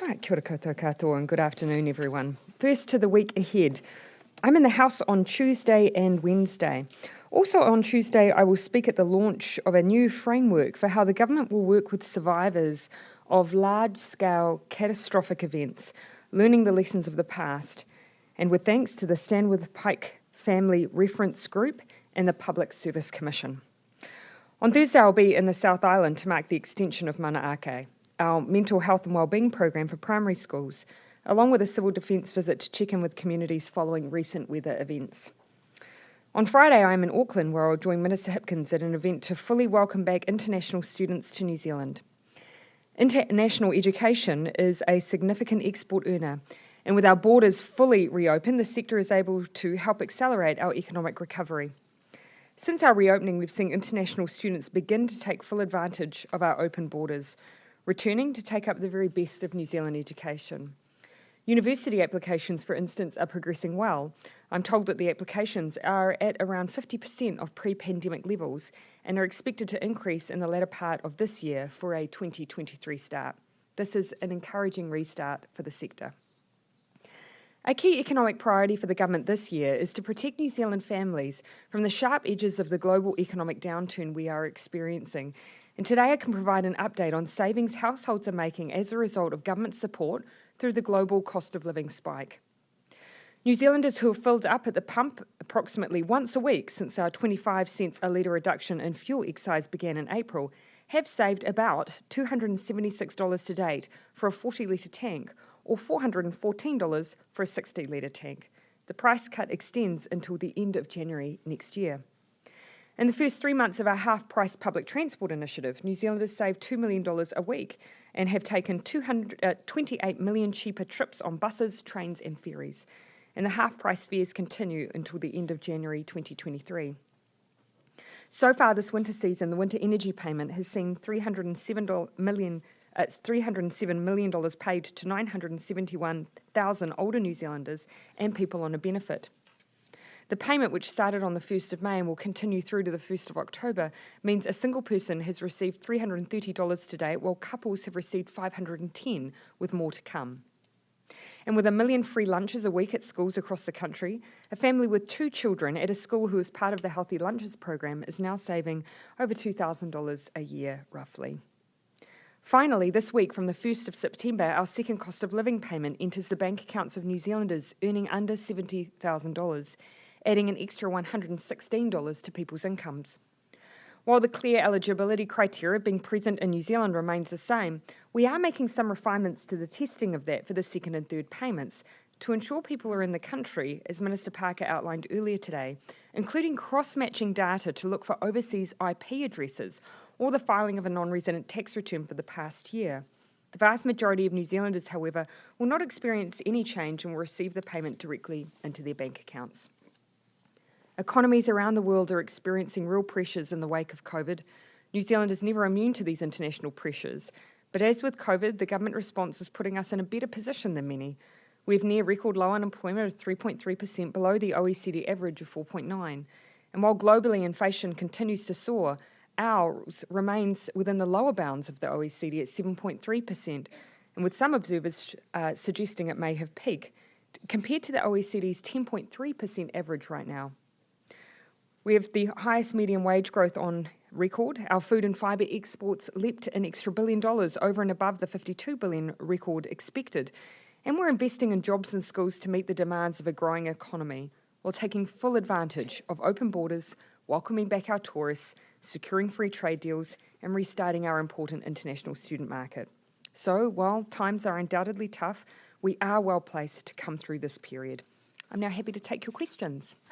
Right, kia ora koutou katoa and good afternoon everyone. First to the week ahead. I'm in the House on Tuesday and Wednesday. Also on Tuesday I will speak at the launch of a new framework for how the government will work with survivors of large-scale catastrophic events, learning the lessons of the past, and with thanks to the Stand With Pike Family Reference Group and the Public Service Commission. On Thursday I'll be in the South Island to mark the extension of Mana Ake, our mental health and wellbeing program for primary schools, along with a civil defence visit to check in with communities following recent weather events. On Friday, I am in Auckland, where I'll join Minister Hipkins at an event to fully welcome back international students to New Zealand. International education is a significant export earner, and with our borders fully reopened, the sector is able to help accelerate our economic recovery. Since our reopening, we've seen international students begin to take full advantage of our open borders, returning to take up the very best of New Zealand education. University applications, for instance, are progressing well. I'm told that the applications are at around 50% of pre-pandemic levels and are expected to increase in the latter part of this year for a 2023 start. This is an encouraging restart for the sector. A key economic priority for the government this year is to protect New Zealand families from the sharp edges of the global economic downturn we are experiencing. And today I can provide an update on savings households are making as a result of government support through the global cost of living spike. New Zealanders who have filled up at the pump approximately once a week since our 25 cents a litre reduction in fuel excise began in April have saved about $276 to date for a 40-litre tank, or $414 for a 60-litre tank. The price cut extends until the end of January next year. In the first 3 months of our half-price public transport initiative, New Zealanders saved $2 million a week and have taken 28 million cheaper trips on buses, trains and ferries. And the half-price fares continue until the end of January 2023. So far this winter season, the winter energy payment has seen $307 million paid to 971,000 older New Zealanders and people on a benefit. The payment, which started on the 1st of May and will continue through to the 1st of October, means a single person has received $330 to date, while couples have received $510, with more to come. And with 1 million free lunches a week at schools across the country, a family with 2 children at a school who is part of the Healthy Lunches program is now saving over $2,000 a year, roughly. Finally, this week, from the 1st of September, our second cost of living payment enters the bank accounts of New Zealanders earning under $70,000, adding an extra $116 to people's incomes. While the clear eligibility criteria being present in New Zealand remains the same, we are making some refinements to the testing of that for the second and third payments to ensure people are in the country, as Minister Parker outlined earlier today, including cross-matching data to look for overseas IP addresses or the filing of a non-resident tax return for the past year. The vast majority of New Zealanders, however, will not experience any change and will receive the payment directly into their bank accounts. Economies around the world are experiencing real pressures in the wake of COVID. New Zealand is never immune to these international pressures, but as with COVID, the government response is putting us in a better position than many. We have near record low unemployment of 3.3%, below the OECD average of 4.9%. And while globally inflation continues to soar, ours remains within the lower bounds of the OECD at 7.3%, and with some observers suggesting it may have peaked, compared to the OECD's 10.3% average right now. We have the highest median wage growth on record. Our food and fibre exports leapt an extra $1 billion over and above the $52 billion record expected. And we're investing in jobs and schools to meet the demands of a growing economy, while taking full advantage of open borders, welcoming back our tourists, securing free trade deals, and restarting our important international student market. So, while times are undoubtedly tough, we are well placed to come through this period. I'm now happy to take your questions.